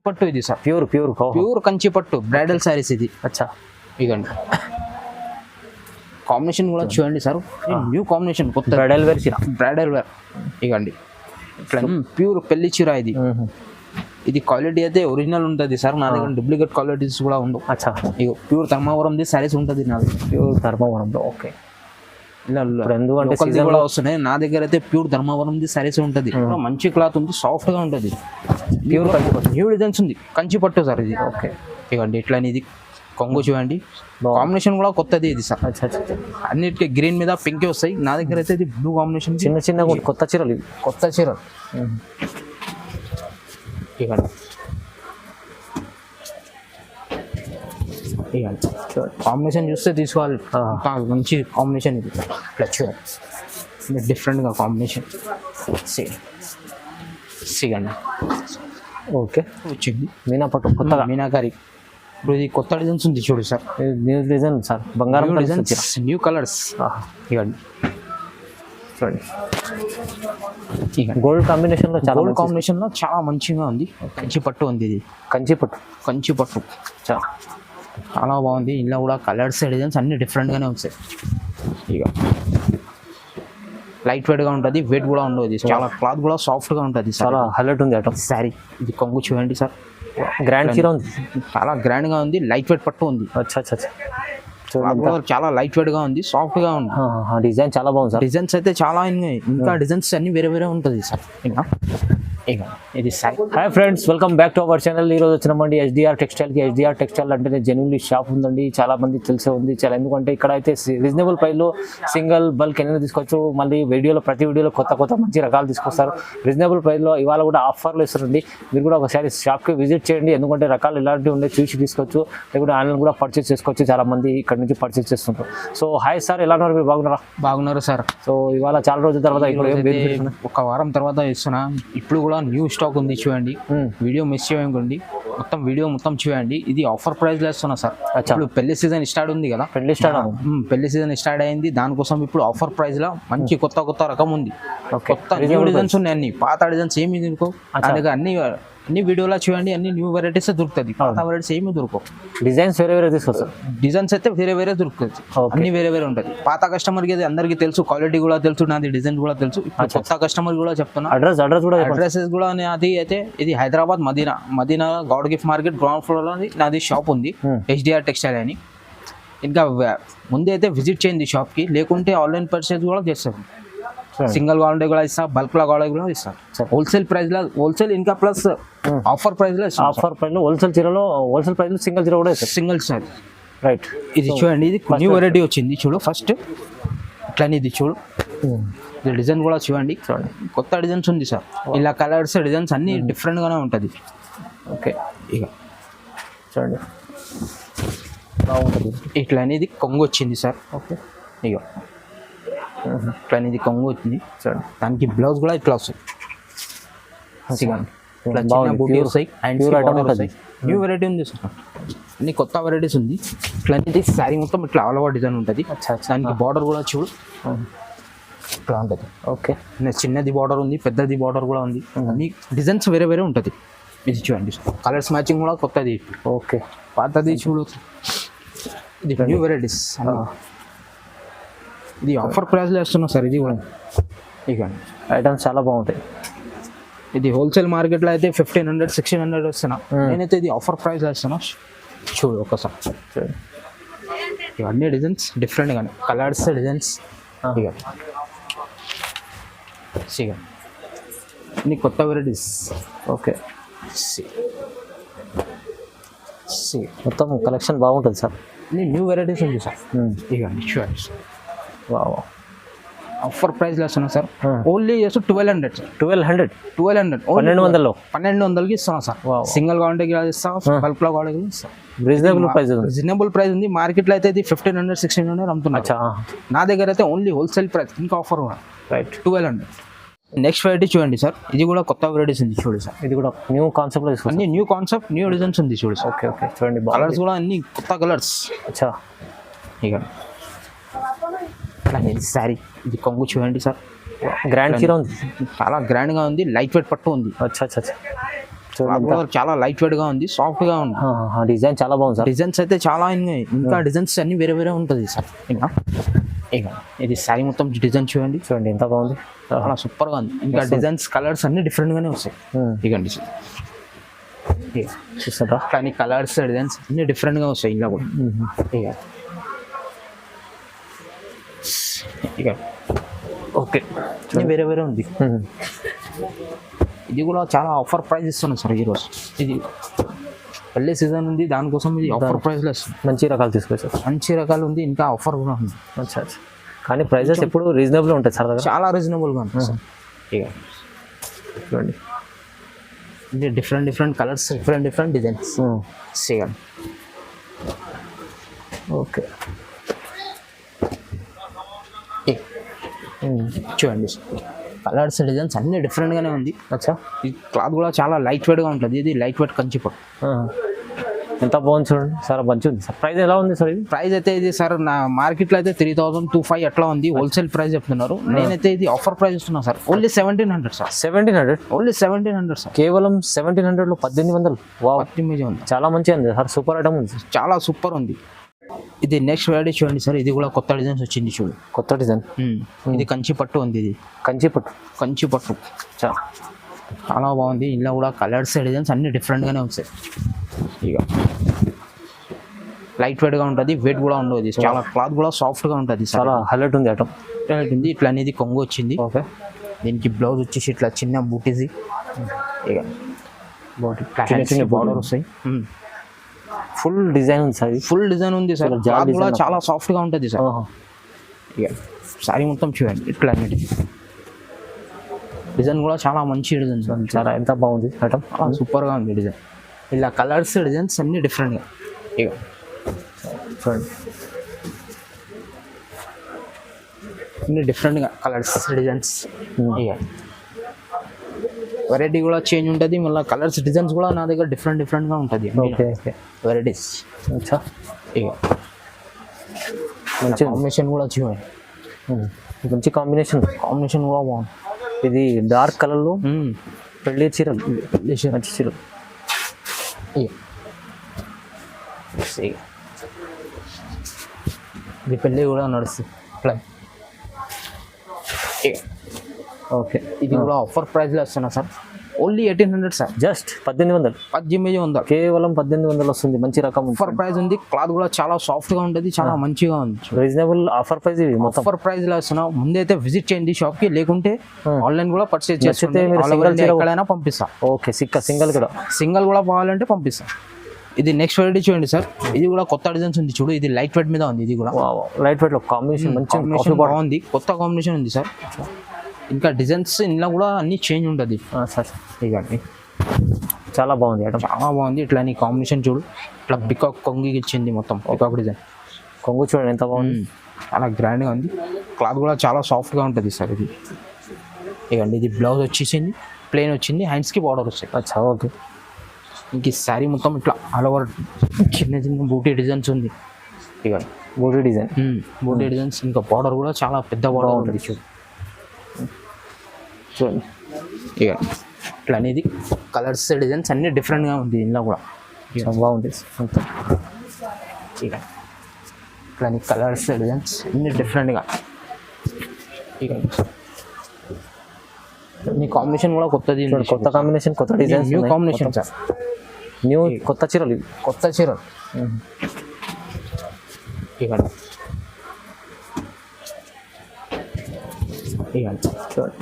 పట్టు ఇది sir, pure Kanchi పట్టు బ్రైడల్ శారీస్ ఇది. అచ్చా ఇదండి కాంబినేషన్ కూడా చూడండి సార్, న్యూ కాంబినేషన్, కొత్త బ్రైడల్ వేర్. ఇగండి ఇట్లా ప్యూర్ పెళ్లి చీర ఇది. ఇది క్వాలిటీ అయితే ఒరిజినల్ ఉంటుంది సార్, నా దగ్గర డూప్లికేట్ క్వాలిటీస్ కూడా ఉండవు. అచ్చా ఇక ప్యూర్ ధర్మవరంది శారీస్ ఉంటుంది నాది, ప్యూర్ ధర్మవరంలో. ఓకే, ఎందుకంటే కూడా వస్తున్నాయి నా దగ్గర అయితే ప్యూర్ ధర్మవరంది శారీస్ ఉంటుంది. మంచి క్లాత్ ఉంది, సాఫ్ట్ గా ఉంటుంది, ప్యూర్ కంచి పట్టు, న్యూ డిజైన్స్ ఉంది, కంచి పట్టు సార్ ఇది. ఓకే ఇవ్వండి ఇట్లా ఇది కొంగు చూడండి, కాంబినేషన్ కూడా కొత్తది ఇది సార్. అన్నిటికీ గ్రీన్ మీద పింక్ వస్తాయి, నా దగ్గర అయితే ఇది బ్లూ కాంబినేషన్. చిన్న కొత్త చీరలు, ఇవ్వండి కాంబినేషన్ చూస్తే తీసుకోవాలి, మంచి కాంబినేషన్ ఇది. ఇట్లా చూడండి డిఫరెంట్గా కాంబినేషన్ సిగండి. ఓకే, వచ్చింది మీనా పట్టు కొత్తగా, మీనాకారి. ఇప్పుడు ఇది కొత్త డిజైన్స్ ఉంది చూడు సార్, న్యూ డిజైన్ సార్, బంగారం డిజైన్స్, న్యూ కలర్స్. ఇవ్వండి చూడండి, గోల్డ్ కాంబినేషన్లో చాలా మంచిగా ఉంది. కంచి పట్టు ఉంది ఇది, కంచి పట్టు చాలా బాగుంది. ఇంట్లో కూడా కలర్స్ డిజైన్స్ అన్ని డిఫరెంట్గానే ఉంటాయి. ఇక లైట్ వెయిట్గా ఉంటుంది, వెయిట్ కూడా ఉండదు, చాలా క్లాత్ కూడా సాఫ్ట్గా ఉంటుంది, చాలా హైలైట్ ఉంది ఐటమ్ శారీ. ఇది కొంగు చూడండి సార్, గ్రాండ్ చీర ఉంది, చాలా గ్రాండ్గా ఉంది, లైట్ వెయిట్ పట్టు ఉంది. చాలా లైట్ వెయిట్ గా ఉంది, సాఫ్ట్ గా ఉంది. డిజైన్ చాలా బాగుంది సార్, డిజైన్స్ అయితే చాలా ఉన్నాయి, ఇంకా డిజైన్స్ అన్ని వేరే ఉంటుంది సార్. ఇది hi friends, welcome back to our channel. ఈరోజు వచ్చినామండి ఎస్డిఆర్ టెక్స్టైల్కి. ఎస్డిఆర్ టెక్స్టైల్ అంటేనే జెన్యున్లీ షాప్ ఉందండి, చాలా మంది తెలిసే ఉంది చాలా. ఎందుకంటే ఇక్కడ అయితే రీజనబుల్ ప్రైస్లో సింగిల్ బల్క్ ఎన్నైనా తీసుకోవచ్చు. మళ్ళీ ప్రతి వీడియోలో కొత్త మంచి రకాలు తీసుకొస్తారు రీజనబుల్ ప్రైస్లో. ఇవాళ కూడా ఆఫర్లు ఇస్తారండి, మీరు కూడా ఒకసారి షాప్కి విజిట్ చేయండి. ఎందుకంటే రకాలు ఇలాంటివి ఉండే చూసి తీసుకోవచ్చు, లేకుంటే ఆన్లైన్ కూడా పర్చేస్ చేసుకోవచ్చు. చాలా మంది ఇక్కడ నుంచి పర్చేస్ చేస్తుంటారు. సో హాయ్ సార్, ఎలా ఉన్నారు మీరు? బాగున్నారు సార్. సో ఇవాళ చాలా రోజుల తర్వాత ఇప్పుడు ఒక వారం తర్వాత ఇస్తున్నా. ఇప్పుడు కూడా న్యూ స్టాక్ ఉంది చూడండి, వీడియో మిస్ చేయండి, వీడియో మొత్తం చూడండి. ఇది ఆఫర్ ప్రైస్ లో ఇస్తున్నా సార్. ఇప్పుడు పెళ్లి సీజన్ స్టార్ట్ ఉంది కదా, పెళ్లి సీజన్ స్టార్ట్ అయింది, దానికోసం ఇప్పుడు ఆఫర్ ప్రైస్ లో మంచి కొత్త రకం ఉంది. కొత్త న్యూ డిజైన్స్ ఉన్నాయి, అన్ని పాత డిజైన్స్ ఏమి దొరకవు. అందుకే అన్ని వీడియోలో చూడండి, అన్ని న్యూ వెరైటీస్ దొరుకుతుంది, పాత వెరైటీస్ ఏమి దొరకవు. డిజైన్స్ వేరే తీసుకొస్తారు, డిజైన్స్ అయితే వేరే దొరుకుతుంది, అన్ని వేరే ఉంటుంది. పాత కస్టమర్ కి అందరికి తెలుసు, క్వాలిటీ కూడా తెలుసు, నాది డిజైన్ కూడా తెలుసు. కొత్త కస్టమర్ కూడా చెప్తున్నా, అడ్రసెస్ కూడా నాది అయితే ఇది Hyderabad Madina Goud gift market ground floor లో నాది షాప్ ఉంది, ఎస్డిఆర్ టెక్స్టైల్ అని. ఇంకా ముందే అయితే విజిట్ చేయండి షాప్ కి, లేకుంటే ఆన్లైన్ పర్చేస్ కూడా చేస్తారు. సింగిల్ క్వాలిటీ కూడా ఇస్తా, బల్క్ లా క్వాలిటీ కూడా ఇస్తా. హోల్సేల్ ప్రైస్ లో, హోల్సేల్ ఇంకా ప్లస్ ఆఫర్ ప్రైస్ లో, హోల్సేల్ చీరలో హోల్సేల్ ప్రైస్ లో సింగిల్ చీర కూడా ఇస్తారు, సింగిల్ సారీ. రైట్, ఇది చూడండి, ఇది న్యూ వెరైటీ వచ్చింది చూడు. ఫస్ట్ ఇట్లానే ఇది చూడు, ఇది డిజైన్ కూడా చూడండి, కొత్త డిజైన్స్ ఉంది సార్. ఇలా కలర్స్ డిజైన్స్ అన్ని డిఫరెంట్ గానే ఉంటుంది. ఓకే, ఇక చూడండి బాగుంటుంది. ఇట్లా అనేది కొంగు వచ్చింది సార్. ఓకే, ఇక ఇట్లా అనేది కొంగు వచ్చింది సార్. దానికి బ్లౌజ్ కూడా ఇట్లా వస్తుంది, బూటీ వస్తాయి, న్యూ వెరైటీ ఉంది సార్, అన్ని కొత్త వెరైటీస్ ఉంది. ఇట్లా అనేది శారీ మొత్తం ఇట్లా ఆల్ ఓవర్ డిజైన్ ఉంటుంది. దానికి బార్డర్ కూడా చూడు ఇట్లా ఉంటుంది. ఓకే, చిన్నది బార్డర్ ఉంది, పెద్దది బార్డర్ కూడా ఉంది, అన్ని డిజైన్స్ వేరే ఉంటుంది. ఇది చూడండి, కలర్స్ మ్యాచింగ్ కూడా కొత్తది. ఓకే, పాతది చూడు, ఇది న్యూ వెరైటీస్. ఇది ఆఫర్ ప్రైస్లో వేస్తున్నాం సార్. ఇది కూడా ఇక ఐటమ్స్ చాలా బాగుంటాయి. ఇది హోల్సేల్ మార్కెట్లో అయితే 1500 1600 వస్తున్నా, నేనైతే ఇది ఆఫర్ ప్రైస్లో వేస్తున్నా. చూడు ఒకసారి, ఇవన్నీ డిజైన్స్ డిఫరెంట్గానే, కలర్స్ డిజైన్స్ ఇక అన్ని కొత్త వెరైటీస్. ఓకే, మొత్తం కలెక్షన్ బాగుంటుంది సార్, అన్ని న్యూ వెరైటీస్ ఉంది సార్. ఇక చూడండి, ఆఫర్ ప్రైస్ లో వస్తున్నా సార్. ఓన్లీ జస్ట్ 1200 1200కి ఇస్తున్నా సార్. సింగిల్ క్వాంటిటీ ఇస్తా, బల్క్ లో క్వాంటిటీ ఇస్తా. రీజనబుల్ ప్రైస్ ఉంది. మార్కెట్ లో అయితే ఇది 1500 1600 అమ్ముతున్నా. నా దగ్గర అయితే ఓన్లీ హోల్సేల్ ప్రైస్, ఇంకా ఆఫర్ కూడా 1200. నెక్స్ట్ వెరైటీ చూడండి సార్, ఇది కూడా కొత్త వెరైటీస్ ఉంది చూడు సార్. ఇది కూడా న్యూ కాన్సెప్ట్, అన్ని న్యూ కాన్సెప్ట్, న్యూ డిజైన్స్ ఉంది చూడు సార్. ఓకే, చూడండి, కలర్స్ కూడా అన్ని కొత్త కలర్స్. ఇక శారీ, ఇది కొంగు చూడండి సార్, గ్రాండ్ చీర ఉంది, చాలా గ్రాండ్ గా ఉంది, లైట్ వెయిట్ పట్టు ఉంది. చాలా లైట్ వెయిట్ గా ఉంది, సాఫ్ట్ గా ఉంది. డిజైన్ చాలా బాగుంది సార్. డిజైన్స్ అయితే చాలా ఉన్నాయి, ఇంకా డిజైన్స్ అన్ని వేరే వేరే ఉంటుంది సార్. ఇంకా ఇది శారీ మొత్తం డిజైన్ చూడండి, చూడండి ఎంత బాగుంది, చాలా సూపర్ గా ఉంది. ఇంకా డిజైన్స్ కలర్స్ అన్ని డిఫరెంట్ గానే వస్తాయి. ఇకండి చూస్తారా, కానీ కలర్స్ డిజైన్స్ అన్ని డిఫరెంట్ గా వస్తాయి ఇంకా కూడా. ఇక ఓకే అన్ని వేరే వేరే ఉంది. ఇది కూడా చాలా ఆఫర్ ప్రైస్ ఇస్తున్నాం సార్ ఈరోజు. ఇది పెళ్ళి సీజన్ ఉంది, దానికోసం ఇది ఆఫర్ ప్రైస్లో వస్తుంది. మంచి రకాలు తీసుకొచ్చారు, మంచి రకాలు ఉంది, ఇంకా ఆఫర్ కూడా ఉంది. అచ్చా అచ్చా, కానీ ప్రైజెస్ ఎప్పుడు రీజనబుల్ ఉంటాయి సార్ దగ్గర, చాలా రీజనబుల్గా ఉంటుంది సార్. ఇక చూడండి, ఇది different colours, different designs. Same okay చూడండి, కలర్స్ డిజైన్స్ అన్ని డిఫరెంట్గానే ఉంది. అచ్చా, ఈ క్లాత్ కూడా చాలా లైట్ వెయిట్గా ఉంటుంది. ఇది లైట్ వెయిట్ కంచిపట్టు. ఎంత బాగుంది చూడండి సార్, మంచిగా ఉంది సార్. ప్రైస్ ఎలా ఉంది సార్ ఇది? ప్రైస్ అయితే ఇది సార్ నా మార్కెట్లో అయితే 3000-2500 అట్లా ఉంది, హోల్సేల్ ప్రైస్ చెప్తున్నారు. నేనైతే ఇది ఆఫర్ ప్రైస్ ఇస్తున్నా sir, only 1700 sir. 1700, only 1700 sir. కేవలం 1700లో 1800. వావ్, 18 ఉంది, చాలా మంచిగా ఉంది సార్, సూపర్ ఐటమ్ ఉంది, చాలా సూపర్ ఉంది. ఇది నెక్స్ట్ వెరైటీ చూడండి సార్, ఇది కూడా కొత్త డిజైన్స్ వచ్చింది చూడు, కొత్త డిజైన్. ఇది కంచిపట్టు ఉంది, ఇది కంచిపట్టు చాలా బాగుంది. ఇందులో కూడా కలర్స్ డిజైన్స్ అన్ని డిఫరెంట్గానే వస్తాయి. ఇక లైట్ వెయిట్గా ఉంటుంది, వెయిట్ కూడా ఉండదు. చాలా క్లాత్ కూడా సాఫ్ట్గా ఉంటుంది, చాలా హైలైట్ ఉంది ఐటమ్. హైలైట్ ఉంది. ఇట్లా అనేది కొంగు వచ్చింది. ఓకే, దీనికి బ్లౌజ్ వచ్చేసి ఇట్లా చిన్న బూటీజీ, ఇక చిన్న బార్డర్ వస్తాయి. ఫుల్ డిజైన్ ఉంది సార్, ఫుల్ డిజైన్ ఉంది సార్. క్లాత్ కూడా చాలా సాఫ్ట్గా ఉంటుంది సార్. ఇక సారీ మొత్తం చూడండి, ఇట్లా అనేది డిజైన్ కూడా చాలా మంచి డిజైన్, చాలా ఎంత బాగుంది ఐటమ్, చాలా సూపర్గా ఉంది డిజైన్. ఇలా కలర్స్ డిజైన్స్ అన్ని డిఫరెంట్గా. ఇక చూడండి, అన్ని డిఫరెంట్గా కలర్స్ డిజైన్స్. ఇక వెరైటీ కూడా చేంజ్ ఉంటుంది, మళ్ళీ కలర్స్ డిజైన్స్ కూడా నా దగ్గర డిఫరెంట్గా ఉంటుంది. Okay varieties. అచ్చా, ఇక మంచి కాంబినేషన్ కూడా చూడండి, మంచి కాంబినేషన్ కూడా బాగుంది. ఇది డార్క్ కలర్లో పెళ్ళి చీరలు, మంచి చీరలు. ఇది పెళ్ళి కూడా నడుస్తుంది. ఓకే, ఇది కూడా ఆఫర్ ప్రైస్లో వస్తున్నా సార్, ఓన్లీ 1800 సార్. జస్ట్ 1800, కేవలం 1800 వస్తుంది. మంచి రకం ఆఫర్ ప్రైస్ ఉంది, క్లాత్ కూడా చాలా సాఫ్ట్గా ఉంటుంది, చాలా మంచిగా ఉంది. రీజనబుల్ ఆఫర్ ప్రైస్ ఇది, మొత్తం ఆఫర్ ప్రైస్లో వస్తున్నా. ముందైతే విజిట్ చేయండి షాప్కి, లేకుంటే ఆన్లైన్ కూడా పర్చేజ్ చేస్తే ఎక్కడైనా పంపిస్తా. ఓకే, సింగిల్ కూడా కావాలంటే పంపిస్తా. ఇది నెక్స్ట్ వెరైటీ చూడండి సార్, ఇది కూడా కొత్త డిజైన్స్ ఉంది చూడు. ఇది లైట్ వెయిట్ మీద ఉంది, ఇది కూడా లైట్ వెయిట్ లో కాంబినేషన్ మంచి బాగుంది, కొత్త కాంబినేషన్ ఉంది సార్. ఇంకా డిజైన్స్ ఇందులో కూడా అన్ని చేంజ్ ఉంటుంది సార్. ఇక చాలా బాగుంది ఐటమ్, చాలా బాగుంది. ఇట్లా నీ కాంబినేషన్ చూడు, ఇట్లా పికాక్ కొంగి ఇచ్చింది, మొత్తం పికాక్ డిజైన్. కొంగు చూడండి ఎంత బాగుంది, చాలా గ్రాండ్గా ఉంది. క్లాత్ కూడా చాలా సాఫ్ట్గా ఉంటుంది సార్. ఇది ఇకండి, ఇది బ్లౌజ్ వచ్చేసింది, ప్లెయిన్ వచ్చింది, హ్యాండ్స్కి బార్డర్ వస్తాయి. అచ్చా, ఓకే. ఇంక ఈ శారీ మొత్తం ఇట్లా ఆల్ ఓవర్ చిన్న బూటీ డిజైన్స్ ఉంది. ఇక బూటీ డిజైన్స్, ఇంకా బార్డర్ కూడా చాలా పెద్ద బార్డర్ ఉంటుంది చూడండి. ఇక ఇట్లా అనేది కలర్స్ డిజైన్స్ అన్ని డిఫరెంట్గా ఉంది, ఇందులో కూడా బాగుంది. ఇక ఇట్లా కలర్స్ డిజైన్స్ అన్ని డిఫరెంట్గా. ఇక నీ కాంబినేషన్ కూడా కొత్తది, కొత్త కాంబినేషన్, కొత్త డిజైన్, న్యూ కాంబినేషన్ సార్. కొత్త చీరలు, ఇవ్వండి.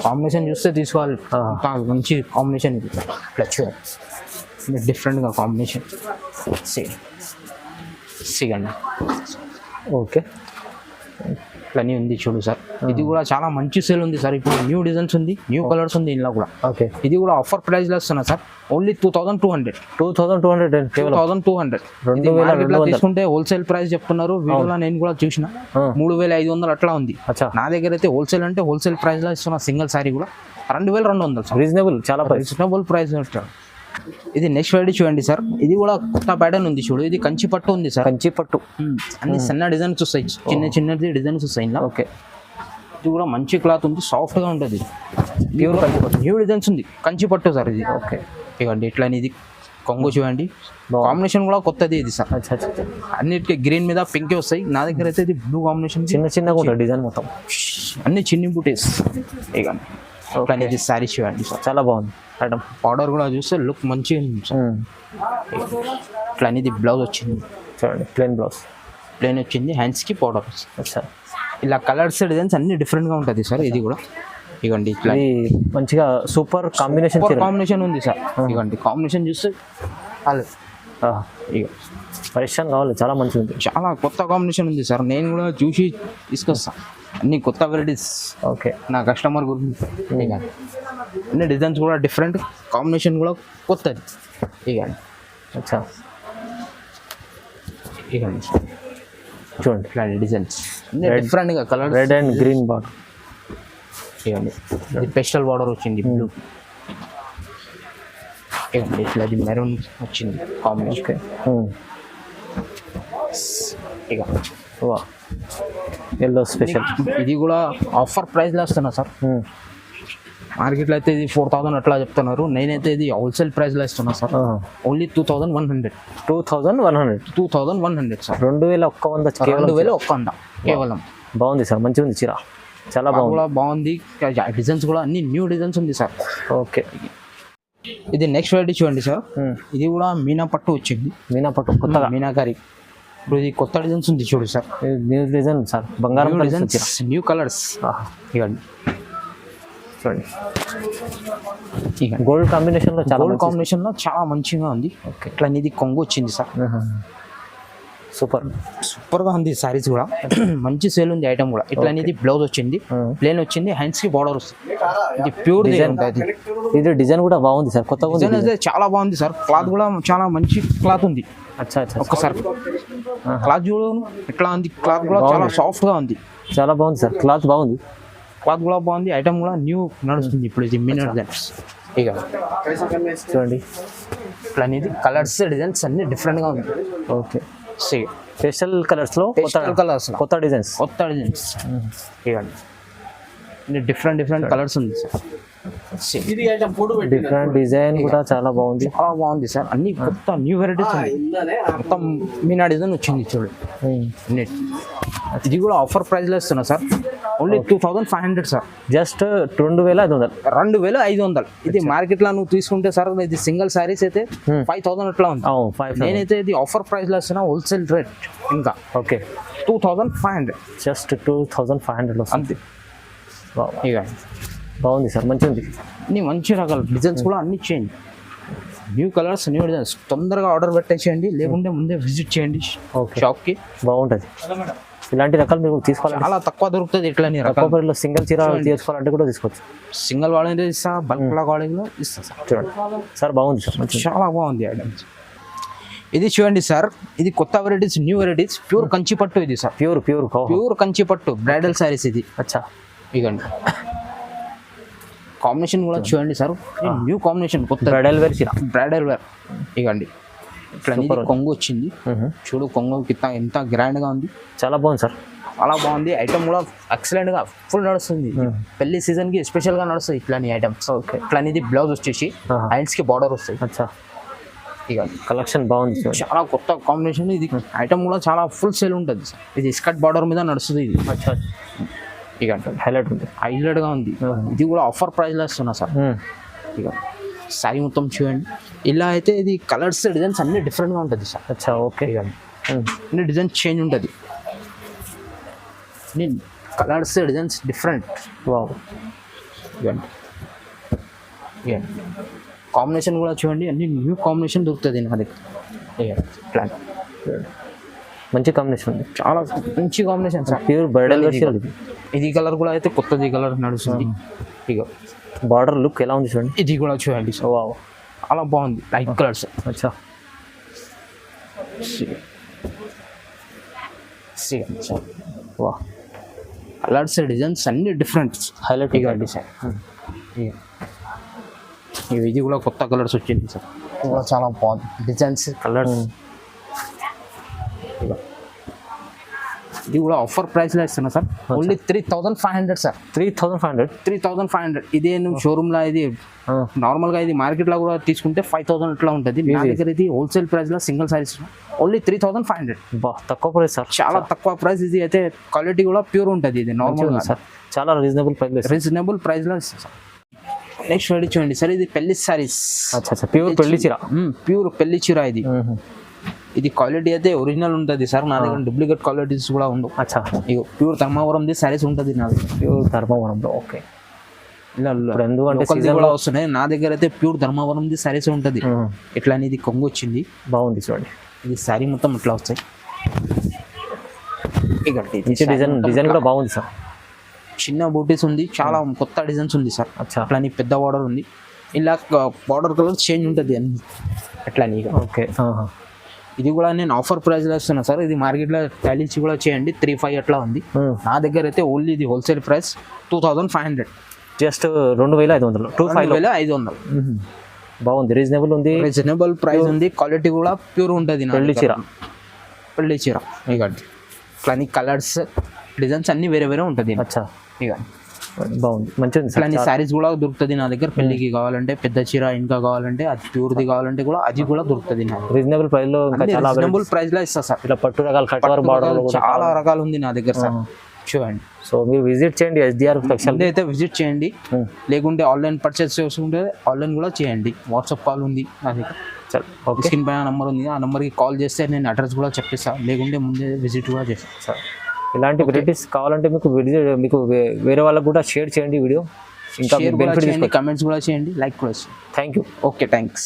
కాంబినేషన్ చూస్తే తీసుకోవాలి, మంచి కాంబినేషన్. ఇది ఇట్లా చూడండి, డిఫరెంట్గా కాంబినేషన్. సిగండి. ఓకే, ఇట్లనే ఉంది చూడు సార్. ఇది కూడా చాలా మంచి సేల్ ఉంది సార్. ఇప్పుడు న్యూ డిజైన్స్ ఉంది, న్యూ కలర్స్ ఉంది ఇందులో కూడా. ఓకే, ఇది కూడా ఆఫర్ ప్రైస్లో వస్తున్నా సార్, ఓన్లీ 2200. 2200 తీసుకుంటే హోల్సేల్ ప్రైస్ చెప్తున్నారు. వీడియోలో నేను కూడా చూసిన 3500 అట్లా ఉంది. నా దగ్గర అయితే హోల్సేల్ అంటే హోల్సేల్ ప్రైస్లో ఇస్తున్నా. సింగిల్ సారీ కూడా 2200 సార్. రీజనబుల్, చాలా రీజనబుల్ ప్రైస్. ఇది నెక్స్ట్ వెరైటీ చూడండి సార్. ఇది కూడా కొత్త ప్యాటర్న్ ఉంది చూడు. ఇది కంచిపట్టు ఉంది సార్. కంచిపట్టు అన్ని సన్న డిజైన్స్ వస్తాయి, చిన్నది డిజైన్స్ వస్తాయి. ఓకే, ఇది కూడా మంచి క్లాత్ ఉంది, సాఫ్ట్గా ఉంటుంది. ప్యూర్ కంచిపట్టు, న్యూ డిజైన్స్ ఉంది కంచిపట్టు సార్ ఇది. ఓకే, ఇవ్వండి ఇట్లా ఇది కొంగు చూడండి, కాంబినేషన్ కూడా కొత్తది ఇది సార్. అచ్చా అచ్చా. అన్నిటికీ గ్రీన్ మీద పింక్ వస్తాయి, నా దగ్గర అయితే ఇది బ్లూ కాంబినేషన్, చిన్నగా ఉంటుంది డిజైన్ మొత్తం, అన్ని చిన్ని బూటీస్. ఇవ్వండి ఇట్లా ఇది శారీ చూడండి సార్, చాలా బాగుంది ఐటమ్. బార్డర్ కూడా చూస్తే లుక్ మంచిగా ఉంది సార్. ఇట్లా ఇది బ్లౌజ్ వచ్చింది చూడండి, ప్లెయిన్ బ్లౌజ్, ప్లెయిన్ వచ్చింది, హ్యాండ్స్కి బార్డర్. అచ్చా. ఇలా కలర్స్ డిజైన్స్ అన్ని డిఫరెంట్గా ఉంటుంది సార్. ఇది కూడా ఇవ్వండి ఇట్లా ఇది మంచిగా సూపర్ కాంబినేషన్, కాంబినేషన్ ఉంది సార్. ఇవ్వండి కాంబినేషన్ చూస్తే ఇక పరిశ్రమ కావాలి, చాలా మంచిగా ఉంది, చాలా కొత్త కాంబినేషన్ ఉంది సార్. నేను కూడా చూసి తీసుకొస్తాను అన్ని కొత్త వెరైటీస్. ఓకే, నా కస్టమర్ గురించి ఇక అన్ని డిజైన్స్ కూడా డిఫరెంట్, కాంబినేషన్ కూడా కొత్తది. ఇవ్వండి అచ్చా. ఇవ్వండి చూడండి ఇట్లాంటి డిజైన్స్ అన్ని డిఫరెంట్గా colour, red and green border. ఇవ్వండి ఇది పెస్టల్ బార్డర్ వచ్చింది బ్లూ. ఇవ్వండి ఇట్లా ఇది మెరూన్ వచ్చింది కాంబినేషన్. ఓకే. ఇక వా, ఎల్లో స్పెషల్. ఇది కూడా ఆఫర్ ప్రైస్లో వస్తున్నా సార్. మార్కెట్లో అయితే ఇది 4000 అట్లా చెప్తున్నారు, నేనైతే ఇది హోల్సేల్ ప్రైస్లో ఇస్తున్నా సార్. ఓన్లీ 2100. 2100. 2100 సార్. 2100 2100 కేవలం. బాగుంది సార్, మంచిగా ఉంది చీర, చాలా బాగుంది. కూడా బాగుంది, డిజైన్స్ కూడా అన్ని న్యూ డిజైన్స్ ఉంది సార్. ఓకే. ఇది నెక్స్ట్ వెరైటీ చూడండి సార్. ఇది కూడా మీనా పట్టు వచ్చింది, మీనా పట్టు కొత్తగా, మీనాకారి. ఇప్పుడు ఇది కొత్త డిజైన్స్ ఉంది చూడు సార్, న్యూ డిజైన్ సార్, బంగారం డిజైన్స్, న్యూ కలర్స్. ఇవ్వండి చూడండి, గోల్డ్ కాంబినేషన్ లో, చాలా గోల్డ్ కాంబినేషన్ లో చాలా మంచిగా ఉంది. ఓకే. ఇట్లా ఇది కొంగు వచ్చింది సార్, సూపర్ సూపర్ గా ఉంది సారీస్ కూడా. మంచి సేల్ ఉంది ఐటమ్ కూడా. ఇట్లా ఇది బ్లౌజ్ వచ్చింది, ప్లేన్ వచ్చింది, హ్యాండ్స్ కి బార్డర్ వస్తుంది. ఇది ప్యూర్ డిజైన్. ఇది డిజైన్ కూడా బాగుంది సార్, కొత్తగా డిజైన్ అయితే చాలా బాగుంది సార్. క్లాత్ కూడా చాలా మంచి క్లాత్ ఉంది. అచ్చా అచ్చా. ఒక్కసారి క్లాత్ చూడు ఎట్లా ఉంది, క్లాత్ కూడా చాలా సాఫ్ట్ గా ఉంది, చాలా బాగుంది సార్, క్లాత్ బాగుంది, క్లాత్ కూడా బాగుంది. ఐటమ్ కూడా న్యూ నడుస్తుంది ఇప్పుడు. ఇది మినీ డిజైన్స్. ఇక చూడండి ఇట్లా ఇది కలర్స్ డిజైన్స్ అన్ని డిఫరెంట్ గా ఉంది. ఓకే. పేస్టల్ కలర్స్ లో కలర్స్, కొత్త డిజైన్స్, కొత్త డిజైన్స్. ఇవ్వండి డిఫరెంట్ కలర్స్ ఉంది సార్. డిఫరెంట్ డిజైన్ కూడా చాలా బాగుంది, చాలా బాగుంది సార్. అన్ని కొత్త న్యూ వెరైటీస్ ఉంది. మొత్తం మీనా డిజైన్ వచ్చింది చూడండి. ఇది కూడా ఆఫర్ ప్రైస్ లో ఇస్తున్నా సార్. Only 2500 sir. జస్ట్ 2500. 2500. ఇది మార్కెట్ లో నువ్వు తీసుకుంటే సార్, ఇది సింగిల్ సారీస్ అయితే 5000 అట్లా ఉంది. నేనైతే ఇది ఆఫర్ ప్రైస్ లో ఇస్తున్నా, హోల్సేల్ రేట్. ఇంకా ఓకే, 2500. జస్ట్ 2500 అంతే. ఇక బాగుంది సార్, మంచిగా ఉంది. అన్ని మంచి రకాల డిజైన్స్ కూడా అన్ని చేయండి, న్యూ కలర్స్, న్యూ డిజైన్స్. తొందరగా ఆర్డర్ పెట్టేసేయండి, లేకుంటే ముందే విజిట్ చేయండి షాప్కి. బాగుంటుంది. ఇలాంటి రకాలు మీరు తీసుకోవాలి, చాలా తక్కువ దొరుకుతుంది. ఇట్లా రకాలు సింగిల్ చీర తీసుకోవాలంటే కూడా తీసుకోవచ్చు. సింగిల్ వాడేది ఇస్తా, బల్క్ లా వాడేది ఇస్తా సార్. చూడండి సార్, బాగుంది సార్, చాలా బాగుంది ఐటమ్స్. ఇది చూడండి సార్, ఇది కొత్త varieties, new varieties. Pure Kanchi పట్టు ఇది సార్, ప్యూర్ కంచి పట్టు బ్రైడల్ సారీస్ ఇది. అచ్చా. ఇగండి కాంబినేషన్ కూడా చూడండి సార్, న్యూ కాంబినేషన్, కొత్త బ్రైడల్ వేర్ చీర, బ్రైడల్ వేర్. ఇగండి ఇట్లా కొంగు వచ్చింది చూడు, కొంగు ఎంత గ్రాండ్ గా ఉంది, చాలా బాగుంది సార్, చాలా బాగుంది. ఐటమ్ కూడా ఎక్సలెంట్ గా ఫుల్ నడుస్తుంది. పెళ్లి సీజన్ కి స్పెషల్ గా నడుస్తుంది ఇట్లాంటి ఐటమ్స్. ఓకే. ఇట్లా ఇది బ్లౌజ్ వచ్చేసి హ్యాండ్స్ కి బార్డర్ వస్తాయి. అచ్చా. ఇక కలెక్షన్ బాగుంది, చాలా కొత్త కాంబినేషన్. ఇది ఐటమ్ కూడా చాలా ఫుల్ సేల్ ఉంటుంది సార్. ఇది స్కర్ట్ బార్డర్ మీద నడుస్తుంది ఇది. అచ్చా. ఇక హైలైట్ ఉంది, హైలైట్ గా ఉంది. ఇది కూడా ఆఫర్ ప్రైస్ లో ఇస్తున్నా సార్. ఇక సారీ మొత్తం చూడండి. ఇలా అయితే ఇది కలర్స్ డిజైన్స్ అన్ని డిఫరెంట్ గా ఉంటుంది సార్. అచ్చా. ఓకే. అన్ని డిజైన్ చేంజ్ ఉంటుంది, కలర్స్ డిజైన్స్ డిఫరెంట్. వావ్. ఇవ్వండి కాంబినేషన్ కూడా చూడండి, అన్ని న్యూ కాంబినేషన్ దొరుకుతుంది నా దగ్గర. ప్లాన్ మంచి కాంబినేషన్ ఉంది, చాలా మంచి combination sir. Pure bridal version. ఇది కలర్ కూడా అయితే కొత్తది కలర్ నడుస్తుంది. ఇక బార్డర్ లుక్ ఎలా ఉంది చూడండి. ఇది కూడా చూడండి సార్, వావ్ చాలా బాగుంది, లైట్ కలర్స్. అచ్చా. వా కలర్స్ డిజైన్స్ అన్ని డిఫరెంట్, హైలైట్ ఇవ్వండి సార్. ఇది కూడా కొత్త కలర్స్ వచ్చింది సార్, కూడా చాలా బాగుంది డిజైన్స్, కలర్స్. ఇది కూడా ఆఫర్ ప్రైస్ లో ఇస్తున్నా సార్, ఓన్లీ 3,500 సార్. 3,500. ఇదే నువ్వు షోరూమ్ లో ఇది నార్మల్ గా ఇది మార్కెట్ లో కూడా తీసుకుంటే 5,000 ఇట్లా ఉంటుంది. నా దగ్గర ఇది హోల్సేల్ ప్రైస్ లో సింగిల్ సారీస్ ఓన్లీ 3,500. తక్కువ ప్రైస్ సార్, చాలా తక్కువ ప్రైస్. ఇది అయితే క్వాలిటీ కూడా ప్యూర్ ఉంటుంది. ఇది నార్మల్ సార్, చాలా రీజనబుల్ ప్రైస్ లో ఇస్తాం సార్. నెక్స్ట్ రెడీ చూడండి సార్, ఇది పెళ్లి సారీస్. ప్యూర్ పెళ్లి చీర. ఇది క్వాలిటీ అయితే ఒరిజినల్ ఉంటుంది సార్. నా దగ్గర డూప్లికేట్ క్వాలిటీస్ కూడా ఉండవు. ఇగో ప్యూర్ ధర్మవరం సారీస్ ఉంటుంది నా దగ్గర. ప్యూర్ ధర్మవరంలో ఓకే. ఎందుకంటే కూడా వస్తున్నాయి నా దగ్గర అయితే ప్యూర్ ధర్మవరం సారీస్ ఉంటుంది. ఇట్లా ఇది కొంగు వచ్చింది, బాగుంది చూడండి. ఇది సారీ మొత్తం ఇట్లా వస్తాయి. డిజైన్ కూడా బాగుంది సార్. చిన్న బూటీస్ ఉంది, చాలా కొత్త డిజైన్స్ ఉంది సార్. అట్లా పెద్ద బార్డర్ ఉంది. ఇలా బార్డర్ కలర్ చేంజ్ ఉంటుంది అన్ని అట్లా. ఓకే, ఇది కూడా నేను ఆఫర్ ప్రైస్ లో ఇస్తున్నా సార్. ఇది మార్కెట్ లో టాలీస్ కూడా చేయండి 3,500 అట్లా ఉంది. నా దగ్గర అయితే ఓన్లీ ఇది హోల్సేల్ ప్రైస్ 2,500. జస్ట్ 2,500. 2,500. బాగుంది, రీజనబుల్ ప్రైస్ ఉంది. క్వాలిటీ కూడా ప్యూర్ ఉంటుంది. పెళ్లి చీర ఇట్లా కలర్స్ డిజైన్స్ అన్ని వేరే వేరే ఉంటుంది. ఇక బాగుంది, మంచిది. ఇట్లా సారీస్ కూడా దొరుకుతుంది నా దగ్గర. పెళ్లికి కావాలంటే పెద్ద చీర, ఇంకా కావాలంటే అది ప్యూర్ది కావాలంటే కూడా అది కూడా దొరుకుతుంది. రీజనబుల్ ప్రైస్ లో రీజనబుల్ ప్రైస్ లో ఇస్తా సార్. ఇట్లా పట్టు రకాలు చాలా రకాలు ఉంది నా దగ్గర సార్. చూడండి. సో మీరు విజిట్ చేయండి SDR టెక్స్టైల్ అయితే విజిట్ చేయండి. లేకుంటే ఆన్లైన్ పర్చేస్ చేసుకుంటే ఆన్లైన్ కూడా చేయండి. వాట్సాప్ కాల్ ఉంది నా దగ్గర. స్క్రీన్ పైన నంబర్ ఉంది, ఆ నెంబర్కి కాల్ చేస్తే నేను అడ్రస్ కూడా చెప్పేస్తాను. లేకుంటే ముందే విజిట్ కూడా చేస్తాను సార్. ఇలాంటి వెరైటీస్ కావాలంటే మీకు వేరే వాళ్ళకు కూడా షేర్ చేయండి వీడియో. ఇంకా కమెంట్స్ కూడా చేయండి, లైక్ కూడా చేయండి. Thank you. Okay, thanks.